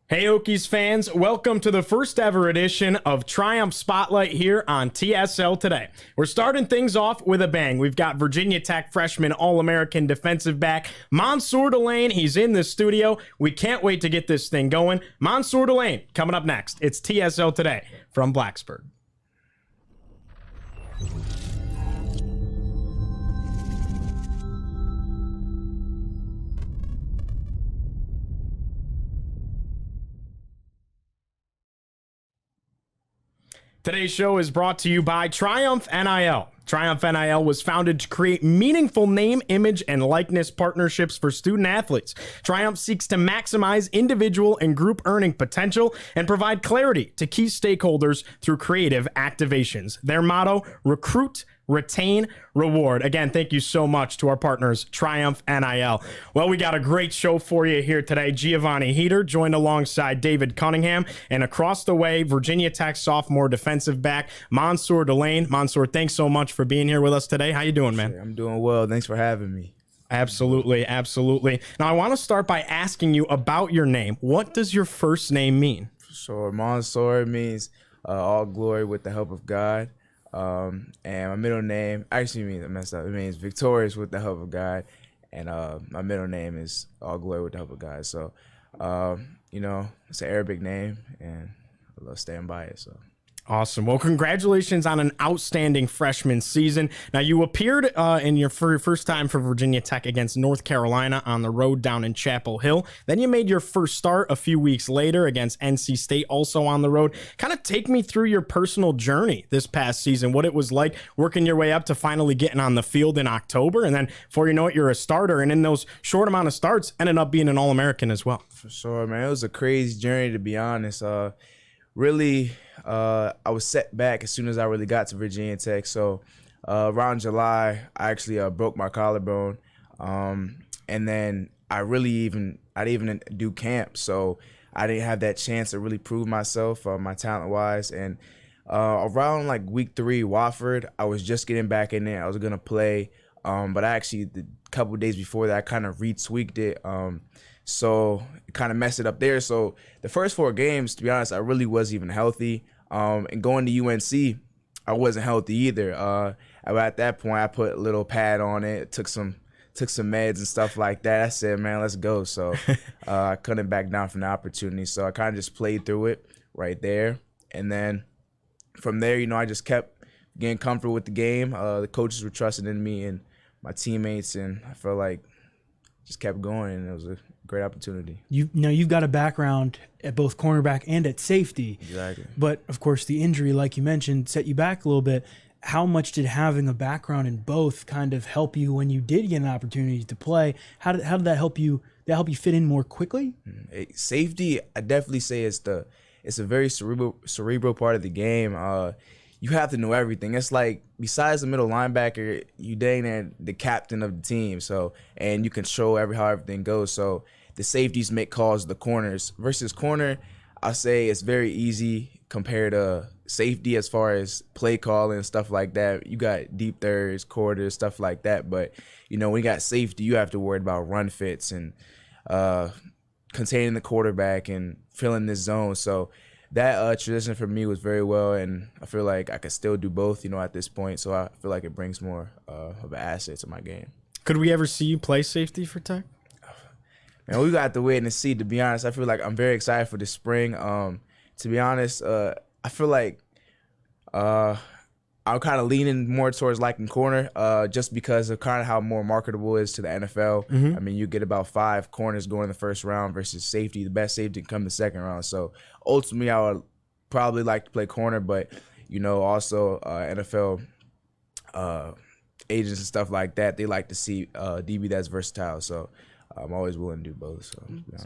Hey Okies fans, welcome to the first ever edition of Triumph Spotlight here on TSL Today. We're starting things off with a bang. We've got Virginia Tech freshman All-American defensive back Mansoor Delane. He's in the studio. We can't wait to get this thing going. Mansoor Delane coming up next. It's TSL Today from Blacksburg. Today's show is brought to you by Triumph NIL. Triumph NIL was founded to create meaningful name, image, and likeness partnerships for student athletes. Triumph seeks to maximize individual and group earning potential and provide clarity to key stakeholders through creative activations. Their motto, recruit, retain, reward. Again, thank you so much to our partners, Triumph NIL. Well, we got a great show for you here today. Giovanni Heater joined alongside David Cunningham, and across the way, Virginia Tech sophomore defensive back Mansoor Delane. Mansoor, thanks so much for being here with us today. How you doing, man? I'm doing well. Thanks for having me. Absolutely, absolutely. Now, I want to start by asking you about your name. What does your first name mean? Sure. Mansoor means all glory with the help of God. And my middle name actually means, I messed up. It means victorious with the help of God. And my middle name is all glory with the help of God. So, it's an Arabic name, and I love staying by it. So. Awesome. Well, congratulations on an outstanding freshman season. Now, you appeared in your first time for Virginia Tech against North Carolina on the road down in Chapel Hill. Then you made your first start a few weeks later against NC State, also on the road. Kind of take me through your personal journey this past season, what it was like working your way up to finally getting on the field in October. And then before you know it, you're a starter. And in those short amount of starts, ended up being an All-American as well. For sure, man. It was a crazy journey, to be honest. Really, I was set back as soon as I really got to Virginia Tech. So around July, I actually broke my collarbone, and then I didn't even do camp, so I didn't have that chance to really prove myself, my talent wise. And around like week 3, Wofford, I was just getting back in there. I was gonna play, but I actually the couple of days before that I kind of retweaked it. So it kind of messed it up there. So the first 4 games, to be honest, I really wasn't even healthy. And going to UNC, I wasn't healthy either. At that point, I put a little pad on it, took some meds and stuff like that. I said, man, let's go. So I couldn't back down from the opportunity. So I kind of just played through it right there. And then from there, I just kept getting comfortable with the game. The coaches were trusting in me and my teammates, and I felt like just kept going, and it was a great opportunity. You've got a background at both cornerback and at safety. Exactly. But of course, the injury, like you mentioned, set you back a little bit. How much did having a background in both kind of help you when you did get an opportunity to play? How did that help you? Did that help you fit in more quickly? Safety, I definitely say it's a very cerebral part of the game. You have to know everything. It's like, besides the middle linebacker, you dang the captain of the team. So, and you control how everything goes. So the safeties make calls to the corners. Versus corner, I say it's very easy compared to safety as far as play calling and stuff like that. You got deep thirds, quarters, stuff like that. But, when you got safety, you have to worry about run fits and containing the quarterback and filling this zone. So that transition for me was very well, and I feel like I could still do both, at this point. So I feel like it brings more of an asset to my game. Could we ever see you play safety for Tech? Man, we got to wait and see. To be honest, I feel like I'm very excited for the spring. To be honest, I feel like I'm kind of leaning more towards liking corner, just because of kind of how more marketable it is to the NFL. Mm-hmm. I mean, you get about 5 corners going in the first round versus safety. The best safety can come in the second round. So ultimately, I would probably like to play corner, but also NFL agents and stuff like that, they like to see DB that's versatile. So I'm always willing to do both.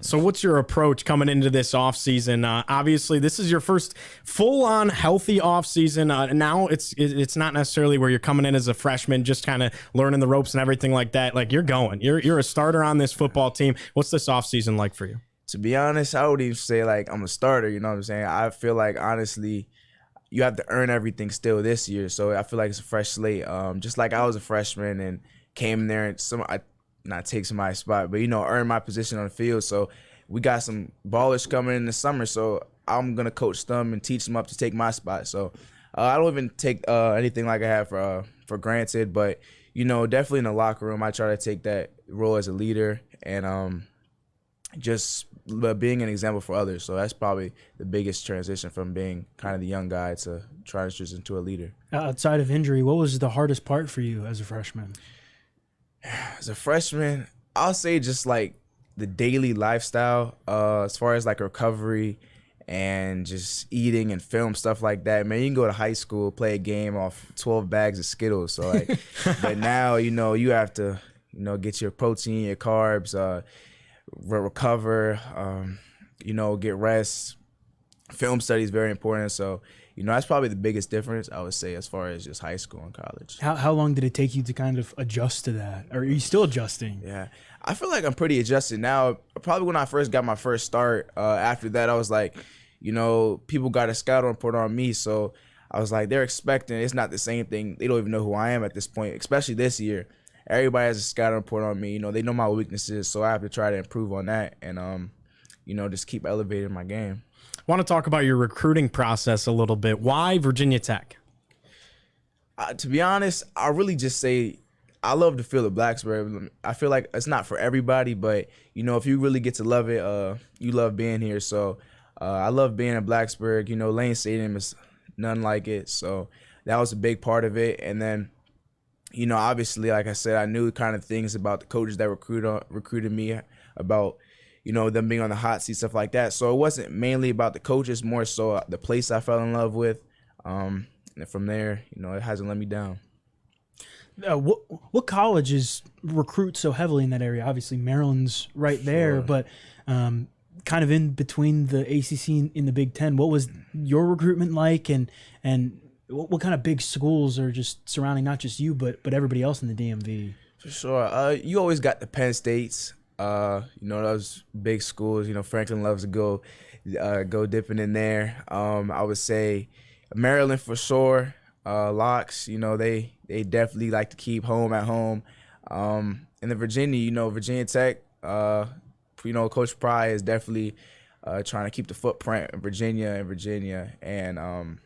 So what's your approach coming into this offseason? Obviously, this is your first full-on healthy offseason. Now it's not necessarily where you're coming in as a freshman, just kind of learning the ropes and everything like that. Like, you're going. You're a starter on this football team. What's this offseason like for you? To be honest, I would even say, like, I'm a starter. You know what I'm saying? I feel like, honestly, you have to earn everything still this year. So I feel like it's a fresh slate. Just like I was a freshman and came there and not take somebody's spot, but earn my position on the field. So we got some ballers coming in the summer, so I'm gonna coach them and teach them up to take my spot. So I don't even take anything like I have for granted, but definitely in the locker room, I try to take that role as a leader and just being an example for others. So that's probably the biggest transition from being kind of the young guy to transition to a leader. Outside of injury, what was the hardest part for you as a freshman? As a freshman, I'll say just like the daily lifestyle, as far as like recovery and just eating and film, stuff like that. Man, you can go to high school, play a game off 12 bags of Skittles. So like, but now, you have to, get your protein, your carbs, recover, get rest. Film study is very important. So, that's probably the biggest difference, I would say, as far as just high school and college. How long did it take you to kind of adjust to that? Or are you still adjusting? Yeah, I feel like I'm pretty adjusted now. Probably when I first got my first start, after that, I was like, people got a scout report on me. So I was like, they're expecting, it's not the same thing. They don't even know who I am at this point, especially this year. Everybody has a scout report on me. They know my weaknesses, so I have to try to improve on that and, just keep elevating my game. I want to talk about your recruiting process a little bit. Why Virginia Tech? To be honest, I really just say I love the feel of Blacksburg. I feel like it's not for everybody, but, if you really get to love it, you love being here. So I love being in Blacksburg. Lane Stadium is none like it. So that was a big part of it. And then, obviously, like I said, I knew kind of things about the coaches that recruited me, about, them being on the hot seat, stuff like that. So it wasn't mainly about the coaches, more so the place I fell in love with. And from there, it hasn't let me down. What colleges recruit so heavily in that area? Obviously, Maryland's right there, Sure. but kind of in between the ACC and the Big Ten. What was your recruitment like, and what kind of big schools are just surrounding not just you, but everybody else in the DMV? For sure. You always got the Penn States, those big schools. Franklin loves to go dipping in there. I would say Maryland for sure. Locks, they definitely like to keep home at home. And then Virginia, Virginia Tech, Coach Pry is definitely trying to keep the footprint in Virginia and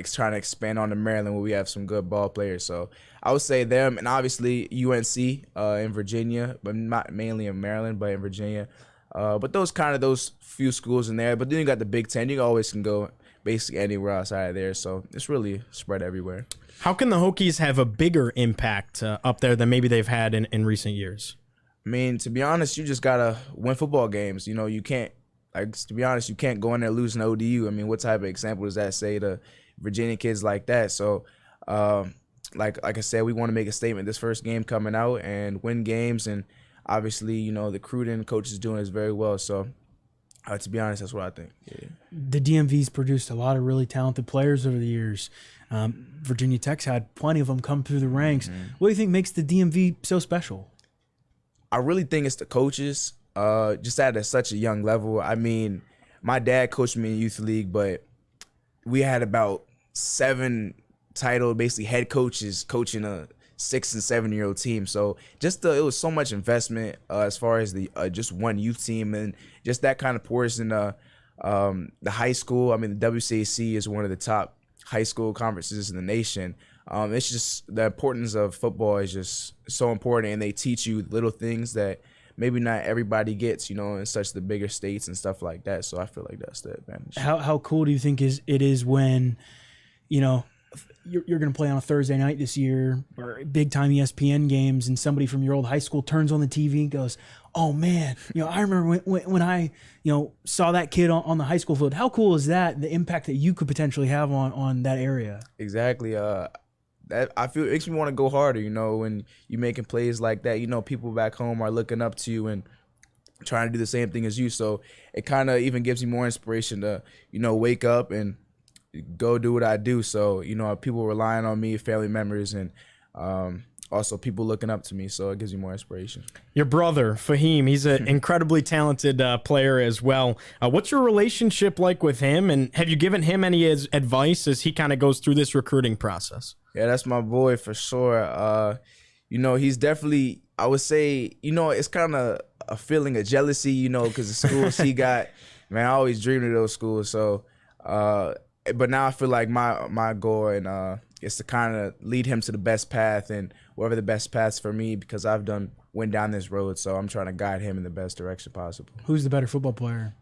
trying to expand on to Maryland, where we have some good ball players. So I would say them, and obviously UNC in Virginia, but not mainly in Maryland, but in Virginia. But those few schools in there. But then you got the Big Ten. You always can go basically anywhere outside of there. So it's really spread everywhere. How can the Hokies have a bigger impact up there than maybe they've had in recent years? I mean, to be honest, you just got to win football games. You can't, to be honest, you can't go in there losing ODU. I mean, what type of example does that say to Virginia kids like that? So, like I said, we want to make a statement this first game coming out and win games. And obviously, the recruiting coach is doing this very well. So, to be honest, that's what I think. Yeah. The DMV's produced a lot of really talented players over the years. Virginia Tech's had plenty of them come through the ranks. Mm-hmm. What do you think makes the DMV so special? I really think it's the coaches, just at such a young level. I mean, my dad coached me in youth league, but we had about 7 titled, basically head coaches coaching a 6- and 7-year-old team. So just it was so much investment as far as the just one youth team, and just that kind of pours in the high school. I mean, the WCAC is one of the top high school conferences in the nation. It's just the importance of football is just so important, and they teach you little things that maybe not everybody gets, in such the bigger states and stuff like that. So I feel like that's the advantage. How cool do you think it is when, you're going to play on a Thursday night this year, or big time ESPN games, and somebody from your old high school turns on the TV and goes, "Oh man, I remember when I, saw that kid on the high school field." How cool is that? The impact that you could potentially have on that area. Exactly. That I feel it makes me want to go harder. When you're making plays like that, people back home are looking up to you and trying to do the same thing as you. So it kind of even gives me more inspiration to, wake up and go do what I do. So, people relying on me, family members, and also people looking up to me. So it gives you more inspiration. Your brother, Fahim, he's an incredibly talented player as well. What's your relationship like with him? And have you given him any advice as he kind of goes through this recruiting process? Yeah, that's my boy for sure. he's definitely, I would say, it's kind of a feeling of jealousy, because the schools he got, man, I always dreamed of those schools. So, but now I feel like my goal and is to kind of lead him to the best path and whatever the best path for me, because I've went down this road. So I'm trying to guide him in the best direction possible. Who's the better football player?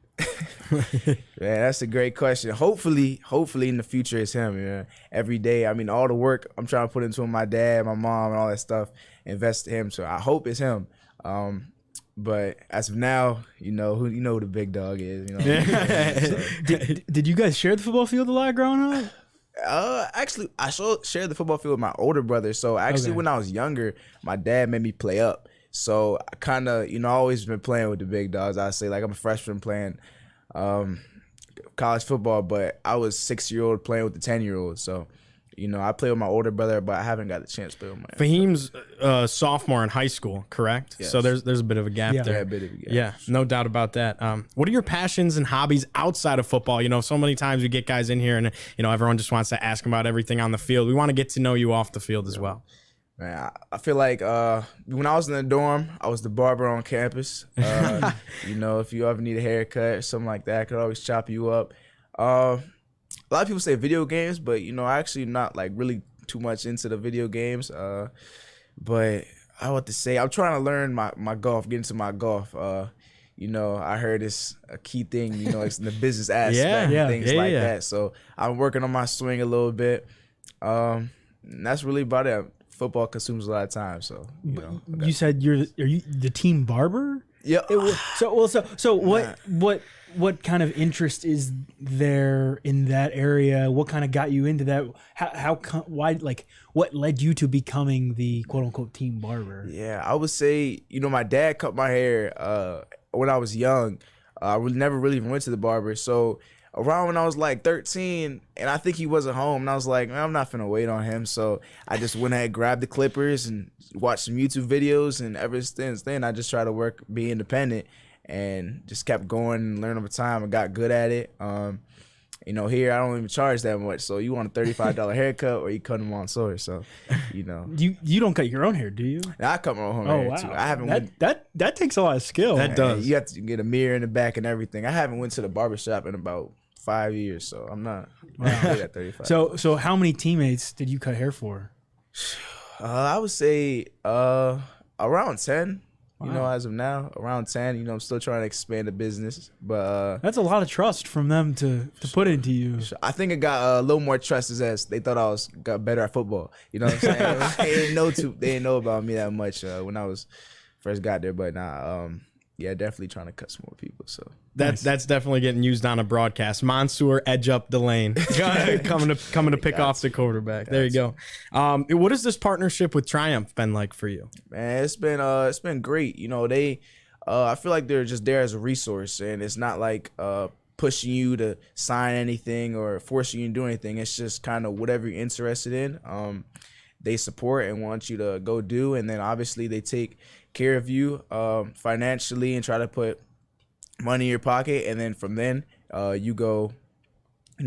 Man, that's a great question. Hopefully in the future it's him. Every day, I mean, all the work I'm trying to put into my dad, my mom, and all that stuff, invest in him. So I hope it's him. But as of now, who the big dog is. Did you guys share the football field a lot growing up? Actually, I shared the football field with my older brother. So actually, when I was younger, my dad made me play up. So I kind of, always been playing with the big dogs. I say, like, I'm a freshman playing college football, but I was 6-year-old playing with the 10-year-old. So, I play with my older brother, but I haven't got the chance to play with my Fahim's sophomore in high school, correct? Yes. So there's a bit of a gap there. Yeah, a bit of a gap. Yeah, no doubt about that. What are your passions and hobbies outside of football? So many times we get guys in here and, everyone just wants to ask them about everything on the field. We want to get to know you off the field as well. Man, I feel like when I was in the dorm, I was the barber on campus. If you ever need a haircut or something like that, I could always chop you up. A lot of people say video games, but, I actually not, like, really too much into the video games. But I want to say I'm trying to learn my golf, get into my golf. I heard it's a key thing, it's in the business aspect and things like that. So I'm working on my swing a little bit. And that's really about it. Football consumes a lot of time, so you said are you the team barber? Yeah. So what kind of interest is there in that area? What kind of got you into that? Why, like, what led you to becoming the quote unquote team barber? Yeah, I would say, my dad cut my hair when I was young. I never really even went to the barber. So around when I was like 13, and I think he wasn't home, and I was like, man, I'm not finna wait on him. So I just went ahead, grabbed the clippers, and watched some YouTube videos, and ever since then, I just try to be independent, and just kept going and learned over time and got good at it. Here I don't even charge that much. So you want a $35 haircut, or you cut them on Mansoor. So, You don't cut your own hair, do you? I cut my own hair too. I haven't. That takes a lot of skill. That does. You have to get a mirror in the back and everything. I haven't went to the barbershop in about 5 years, so I'm not good at 35. So how many teammates did you cut hair for? I would say around 10. Wow. As of now, around 10. I'm still trying to expand the business, but That's a lot of trust from them to put into you. I think it got a little more trust as they thought I got better at football. You know what I'm saying? They didn't know about me that much when I was first got there, but nah. Yeah, definitely trying to cut some more people. So that's definitely getting used on a broadcast. Mansoor edge up Delane coming to pick off the quarterback. There you go. What has this partnership with Triumph been like for you? Man, it's been great. They I feel like they're just there as a resource, and it's not like pushing you to sign anything or forcing you to do anything. It's just kind of whatever you're interested in. They support and want you to go do, and then obviously they take care of you financially and try to put money in your pocket, and then from then you go,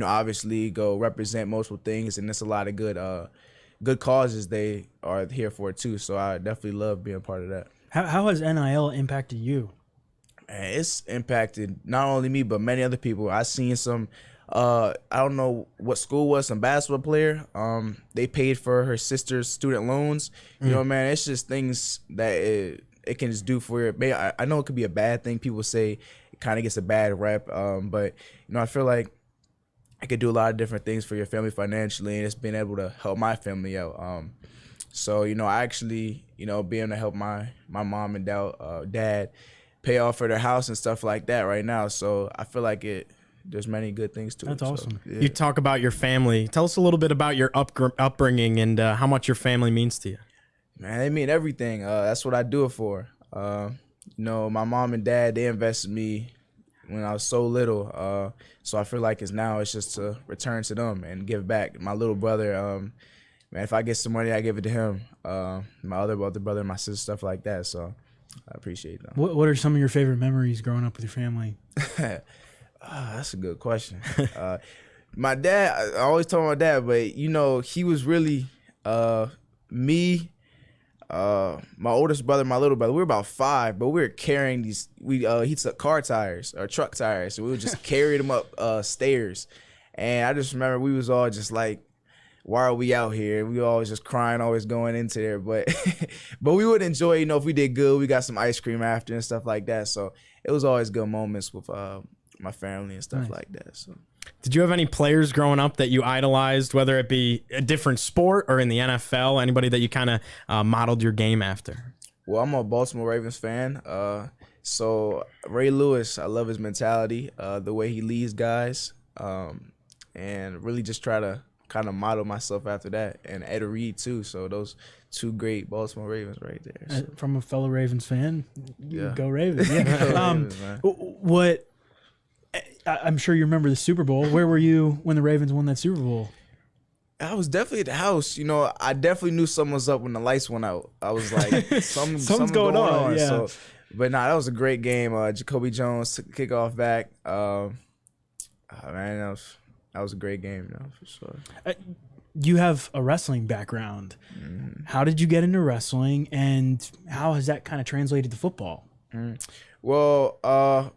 obviously go represent multiple things, and there's a lot of good causes they are here for too. So I definitely love being a part of that. How has NIL impacted you? And it's impacted not only me but many other people. I seen some I don't know what school was, some basketball player. They paid for her sister's student loans. Man, it's just things that it can just do for you. I know it could be a bad thing. People say it kind of gets a bad rep. But I feel like I could do a lot of different things for your family financially, and it's been able to help my family out. So I actually being able to help my mom and dad pay off for their house and stuff like that right now. So I feel like there's many good things to it. That's awesome. So, yeah. You talk about your family. Tell us a little bit about your upbringing and how much your family means to you. Man, they mean everything. That's what I do it for. My mom and dad, they invested in me when I was so little. So I feel like it's just to return to them and give back. My little brother, man, if I get some money, I give it to him. My other brother, my sister, stuff like that. So I appreciate them. What are some of your favorite memories growing up with your family? That's a good question. My dad, I always told my dad, but he was really me. my oldest brother, my little brother, we were about 5, but we were carrying these. He took car tires or truck tires, so we would just carry them up stairs. And I just remember we was all just like, why are we out here? We were always just crying, always going into there. But but we would enjoy, if we did good, we got some ice cream after and stuff like that. So it was always good moments with my family and stuff like that. So. Did you have any players growing up that you idolized, whether it be a different sport or in the NFL? Anybody that you kind of modeled your game after? Well, I'm a Baltimore Ravens fan. So Ray Lewis, I love his mentality, the way he leads guys, and really just try to kind of model myself after that. And Ed Reed too. So those 2 great Baltimore Ravens right there. So. From a fellow Ravens fan, go Ravens. Go Ravens, man. What? I'm sure you remember the Super Bowl. Where were you when the Ravens won that Super Bowl? I was definitely at the house. I definitely knew something was up when the lights went out. I was like, something's going on. Yeah. So, but nah, that was a great game. Jacoby Jones took the kickoff back. Man, that was a great game, for sure. You have a wrestling background. Mm-hmm. How did you get into wrestling, and how has that kind of translated to football? Mm-hmm. Well,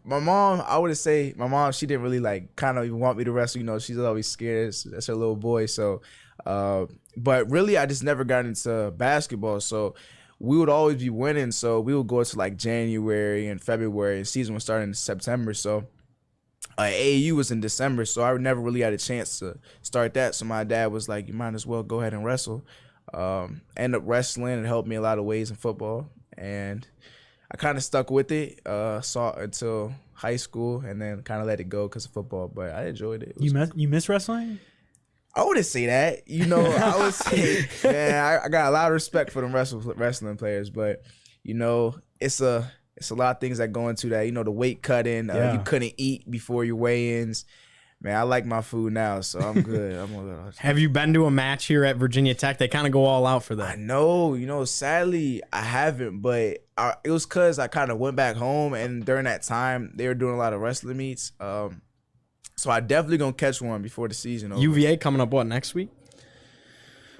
my mom, I would say my mom, she didn't really kind of even want me to wrestle. She's always scared. That's her little boy. So, but really, I just never got into basketball. So we would always be winning. So we would go to January and February, and season was starting in September. So AAU was in December. So I never really had a chance to start that. So my dad was like, you might as well go ahead and wrestle. Ended up wrestling. It helped me a lot of ways in football. And I kind of stuck with it, saw it until high school, and then kind of let it go because of football. But I enjoyed it. You miss wrestling? I wouldn't say that. I would say, man, I got a lot of respect for them wrestling players. But, it's a lot of things that go into that. The weight cutting, you couldn't eat before your weigh-ins. Man, I like my food now, so I'm good. Have you been to a match here at Virginia Tech? They kind of go all out for that. I know. Sadly, I haven't, but it was because I kind of went back home, and during that time, they were doing a lot of wrestling meets. So I definitely going to catch one before the season over. UVA coming up, next week?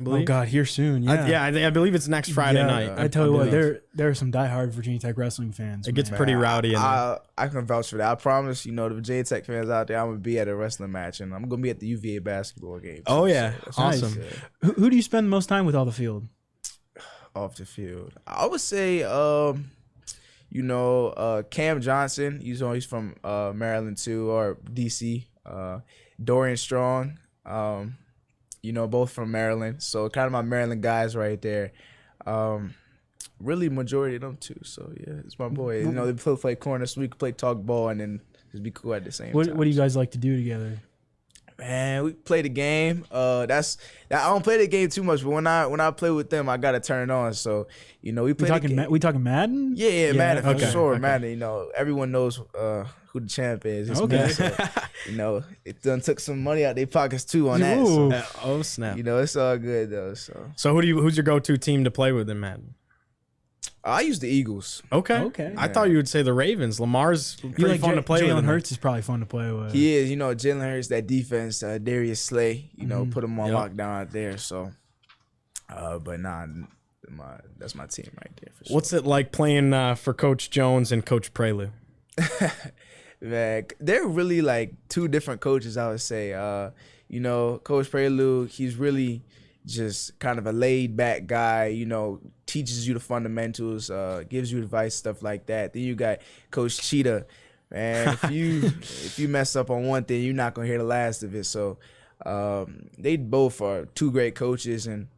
Oh, God, here soon, yeah. I believe it's next Friday night. I tell you what, there are some diehard Virginia Tech wrestling fans. It gets pretty rowdy in there. I can vouch for that. I promise, the Virginia Tech fans out there, I'm going to be at a wrestling match, and I'm going to be at the UVA basketball game. Oh, yeah. So awesome. Nice. Who do you spend most time with off the field? Off the field. I would say, Cam Johnson. He's from Maryland, too, or D.C. Dorian Strong. Both from Maryland. So kind of my Maryland guys right there. Really majority of them too. So yeah, it's my boy. They play corner, so we can play talk ball and then just be cool at the same time. What do you guys like to do together? Man, we play the game. I don't play the game too much, but when I play with them, I gotta turn it on. So we play. We talking Madden? Yeah, Madden for sure. Okay. Madden. Everyone knows who the champ is. It's me. So, it done took some money out their pockets too on that. So, oh snap! It's all good though. So who's your go-to team to play with in Madden? I use the Eagles. Okay. I thought you would say the Ravens. Lamar's pretty fun to play with. Jalen Hurts is probably fun to play with. He is. Jalen Hurts, that defense, Darius Slay, put him on lockdown out there. So, but nah, that's my team right there for sure. What's it like playing for Coach Jones and Coach Prelude? Man, they're really 2 different coaches, I would say. Coach Prelude, he's really just kind of a laid-back guy, teaches you the fundamentals, gives you advice, stuff like that. Then you got Coach Cheetah. Man, if you mess up on one thing, you're not going to hear the last of it. So they both are 2 great coaches. And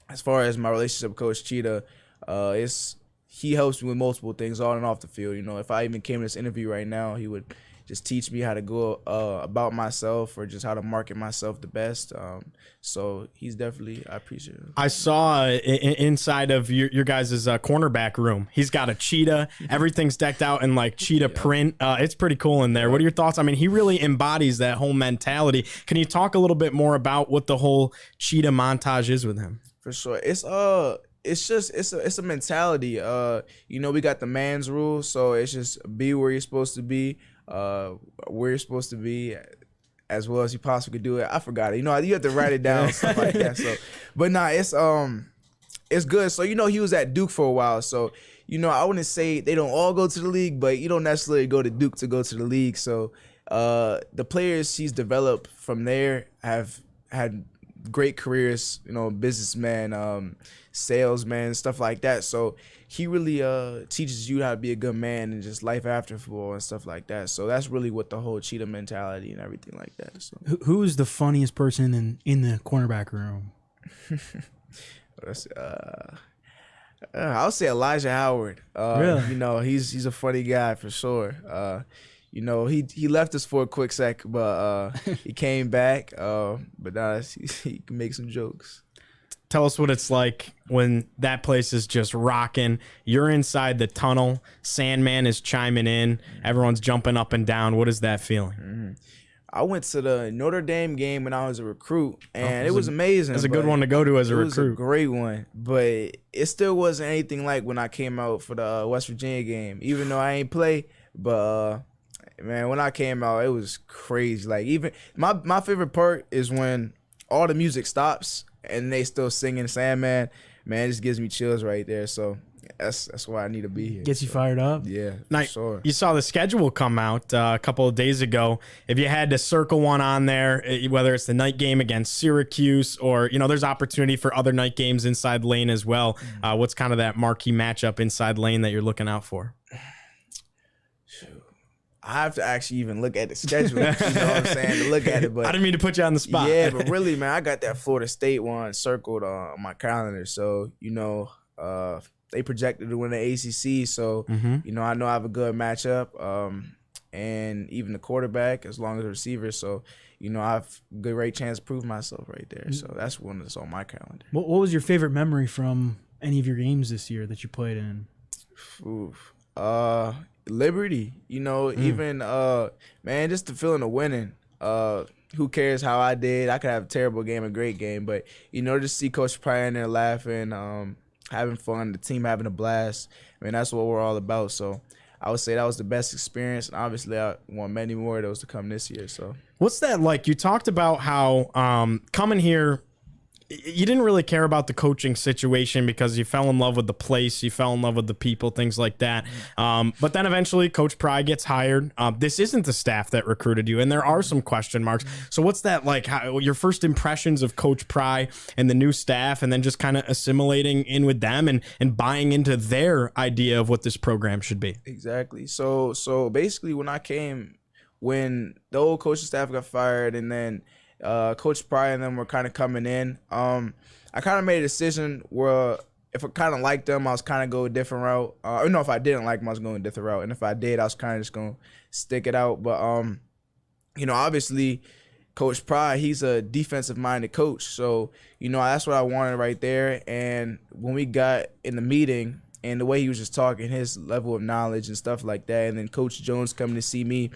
as far as my relationship with Coach Cheetah, he helps me with multiple things on and off the field. If I even came to this interview right now, he would just teach me how to go about myself or just how to market myself the best. So he's definitely, I appreciate it. I saw inside of your guys' cornerback room, he's got a cheetah. Everything's decked out in cheetah print. It's pretty cool in there. What are your thoughts? I mean, he really embodies that whole mentality. Can you talk a little bit more about what the whole cheetah montage is with him? For sure. It's a mentality. We got the man's rule, so it's just be where you're supposed to be, where you're supposed to be, as well as you possibly could do it. I forgot it. You have to write it down, stuff like that. So, but nah, it's good. So, he was at Duke for a while. So, I wouldn't say they don't all go to the league, but you don't necessarily go to Duke to go to the league. So, the players he's developed from there have had great careers, businessman, salesman, stuff like that. So he really teaches you how to be a good man and just life after football and stuff like that. So that's really what the whole cheetah mentality and everything like that. So Who is the funniest person in the cornerback room? I'll say Elijah Howard. Really? He's a funny guy for sure. He left us for a quick sec, but he came back. But now he can make some jokes. Tell us what it's like when that place is just rocking. You're inside the tunnel. Sandman is chiming in. Everyone's jumping up and down. What is that feeling? I went to the Notre Dame game when I was a recruit, and it was amazing. It's a good one to go to as a recruit. It was a great one, but it still wasn't anything like when I came out for the West Virginia game. Even though I ain't play, but man, when I came out, it was crazy. Like even my favorite part is when all the music stops and they still singing Sandman. Man, it just gives me chills right there. So that's why I need to be here. Gets you fired up. Yeah, now, for sure. You saw the schedule come out a couple of days ago. If you had to circle one on there, whether it's the night game against Syracuse or, there's opportunity for other night games inside lane as well. What's kind of that marquee matchup inside lane that you're looking out for? I have to actually even look at the schedule, you know what I'm saying, to look at it. But I didn't mean to put you on the spot. Yeah, but really, man, I got that Florida State one circled on my calendar. So, they projected to win the ACC. So, I know I have a good matchup. And even the quarterback, as long as the receiver. So, I have a great chance to prove myself right there. So that's one that's on my calendar. What was your favorite memory from any of your games this year that you played in? Liberty, even man, just the feeling of winning. Who cares how I did? I could have a terrible game, a great game, but just see Coach Pryor in there laughing, having fun, the team having a blast. I mean, that's what we're all about. So I would say that was the best experience, and obviously I want many more of those to come this year. So what's that like? You talked about how coming here, you didn't really care about the coaching situation because you fell in love with the place, you fell in love with the people, things like that. But then eventually Coach Pry gets hired. This isn't the staff that recruited you, and there are some question marks. So what's that like? Your first impressions of Coach Pry and the new staff, and then just kind of assimilating in with them and buying into their idea of what this program should be? Exactly. So basically when the old coaching staff got fired, and then Coach Pryor and them were kind of coming in. I kind of made a decision where if I kind of liked them, I was kind of go a different route. If I didn't like them, I was going a different route. And if I did, I was kind of just going to stick it out. But, obviously Coach Pryor, he's a defensive-minded coach. So, that's what I wanted right there. And when we got in the meeting and the way he was just talking, his level of knowledge and stuff like that, and then Coach Jones coming to see me,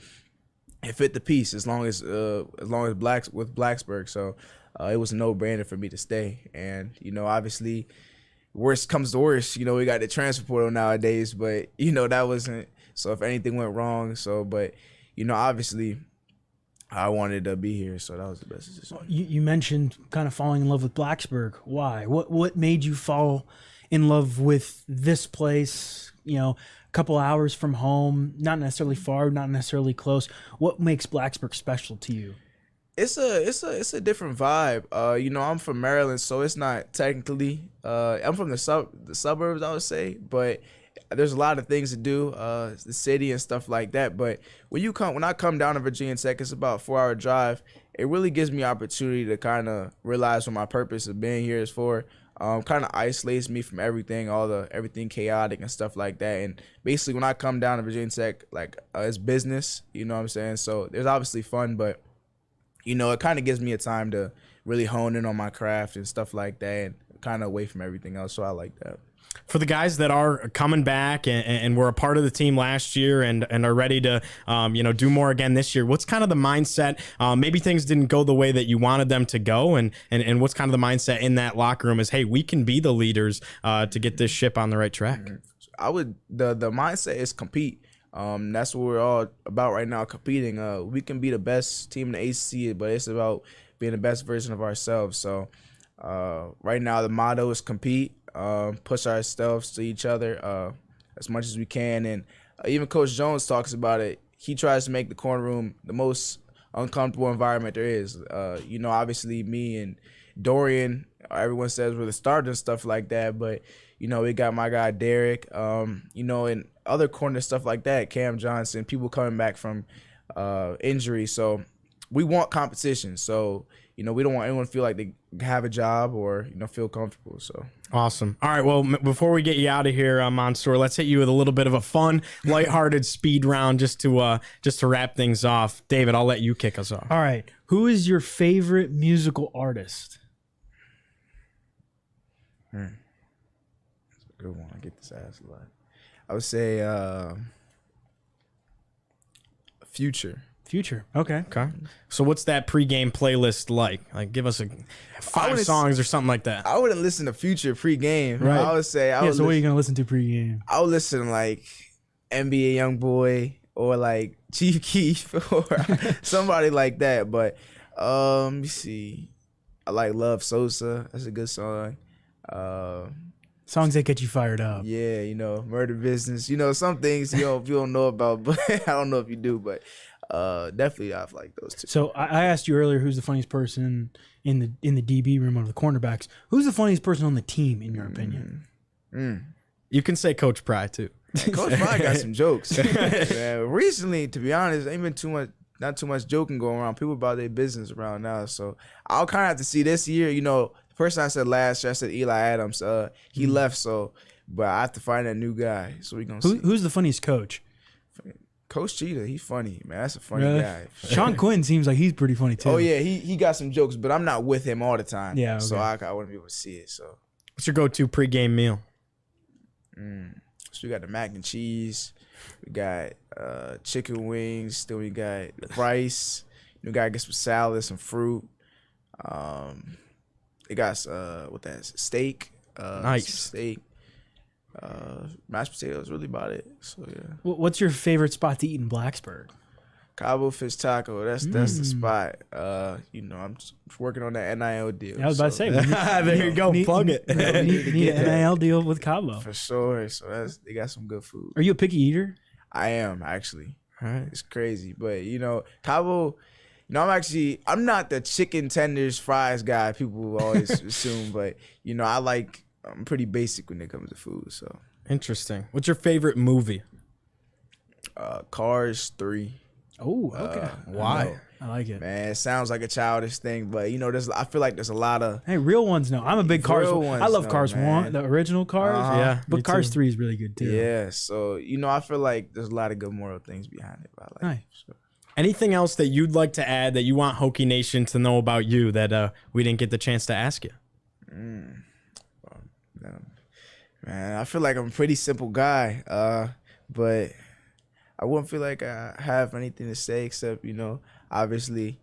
it fit the piece with Blacksburg. So it was a no-brainer for me to stay. And, obviously, worst comes to worst, we got the transfer portal nowadays, but, that wasn't. So if anything went wrong, but, obviously I wanted to be here. So that was the best decision. You mentioned kind of falling in love with Blacksburg. Why? What made you fall in love with this place? Couple hours from home, not necessarily far, not necessarily close. What makes Blacksburg special to you? It's a different vibe. I'm from Maryland, so it's not technically. I'm from the suburbs, I would say, but there's a lot of things to do, the city and stuff like that. But when I come down to Virginia Tech, it's about a 4-hour drive. It really gives me opportunity to kind of realize what my purpose of being here is for. Kind of isolates me from everything chaotic and stuff like that. And basically when I come down to Virginia Tech, it's business, you know what I'm saying? So there's obviously fun, but, it kind of gives me a time to really hone in on my craft and stuff like that and kind of away from everything else. So I like that. For the guys that are coming back and were a part of the team last year and are ready to, do more again this year, what's kind of the mindset? Maybe things didn't go the way that you wanted them to go, and what's kind of the mindset in that locker room is, hey, we can be the leaders to get this ship on the right track. The mindset is compete. That's what we're all about right now, competing. We can be the best team in the ACC, but it's about being the best version of ourselves. So right now the motto is compete. push ourselves to each other as much as we can. And even Coach Jones talks about it. He tries to make the corner room the most uncomfortable environment there is. Obviously me and Dorian, everyone says we're the starters and stuff like that, but we got my guy Derek, and other corner stuff like that, Cam Johnson, people coming back from injury. So we want competition. So, we don't want anyone to feel like they have a job or, feel comfortable. So awesome. All right. Well, before we get you out of here, Mansoor, let's hit you with a little bit of a fun, lighthearted speed round just to wrap things off. David, I'll let you kick us off. All right. Who is your favorite musical artist? That's a good one. I get this asked a lot. I would say Future. Future. Okay. Okay. So what's that pregame playlist like? Like, give us 5 songs or something like that. I wouldn't listen to Future pregame. Right. I would say so what are you going to listen to pregame? I would listen to like NBA YoungBoy or like Chief Keef or somebody like that. But let me see. I like Love Sosa. That's a good song. Songs that get you fired up. Yeah, Murder Business. Some things you don't know about, but I don't know if you do, but definitely I've liked those two. So I asked you earlier who's the funniest person in the DB room of the cornerbacks. Who's the funniest person on the team in your opinion? You can say Coach Pry too. Coach Pry got some jokes. Recently, to be honest, ain't been not too much joking going around. People about their business around now. So I'll kind of have to see this year. The person I said last year, I said Eli Adams. He left, but I have to find that new guy. So we're gonna see. Who's the funniest coach? Coach Cheetah, he's funny, man. That's a funny guy. Sean Quinn seems like he's pretty funny too. Oh yeah, he got some jokes, but I'm not with him all the time. Yeah, okay. So I wouldn't be able to see it. So what's your go-to pregame meal? So we got the mac and cheese, we got chicken wings, then we got rice. We gotta get some salad, some fruit. It got steak. Nice steak. Mashed potatoes, really about it. So yeah. What's your favorite spot to eat in Blacksburg? Cabo Fish Taco. That's the spot. I'm just working on that NIL deal. I was about to say. There you go. Plug it. Need an NIL deal with Cabo. For sure. So they got some good food. Are you a picky eater? I am, actually. All right. It's crazy. But, Cabo, I'm not the chicken tenders, fries guy people always assume. But, I'm pretty basic when it comes to food. So interesting. What's your favorite movie? Cars 3. Oh, okay. Why? I like it. Man, it sounds like a childish thing, but I feel like there's a lot of real ones. No, I'm a big Cars. I love Cars man. 1, the original Cars. Yeah, but Cars 3 is really good too. Yeah, so I feel like there's a lot of good moral things behind it. But I like it, so. Anything else that you'd like to add that you want Hokie Nation to know about you that we didn't get the chance to ask you? Man, I feel like I'm a pretty simple guy, but I wouldn't feel like I have anything to say except, obviously,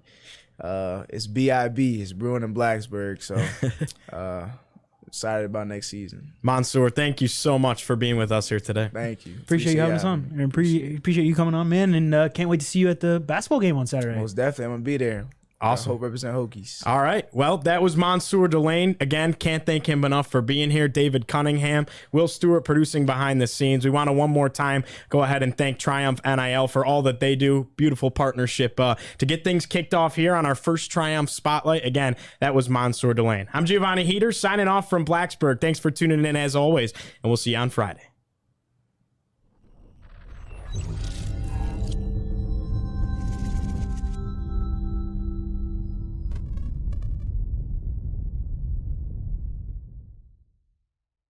it's BIB, it's Brewing in Blacksburg, so excited about next season. Mansoor, thank you so much for being with us here today. Thank you. Appreciate you having us on. And appreciate you coming on, man, and can't wait to see you at the basketball game on Saturday. Most definitely, I'm going to be there. Awesome. I hope represent Hokies. All right. Well, that was Mansoor Delane. Again, can't thank him enough for being here. David Cunningham, Will Stewart producing behind the scenes. We want to one more time go ahead and thank Triumph NIL for all that they do. Beautiful partnership to get things kicked off here on our first Triumph Spotlight. Again, that was Mansoor Delane. I'm Giovanni Heater signing off from Blacksburg. Thanks for tuning in as always, and we'll see you on Friday.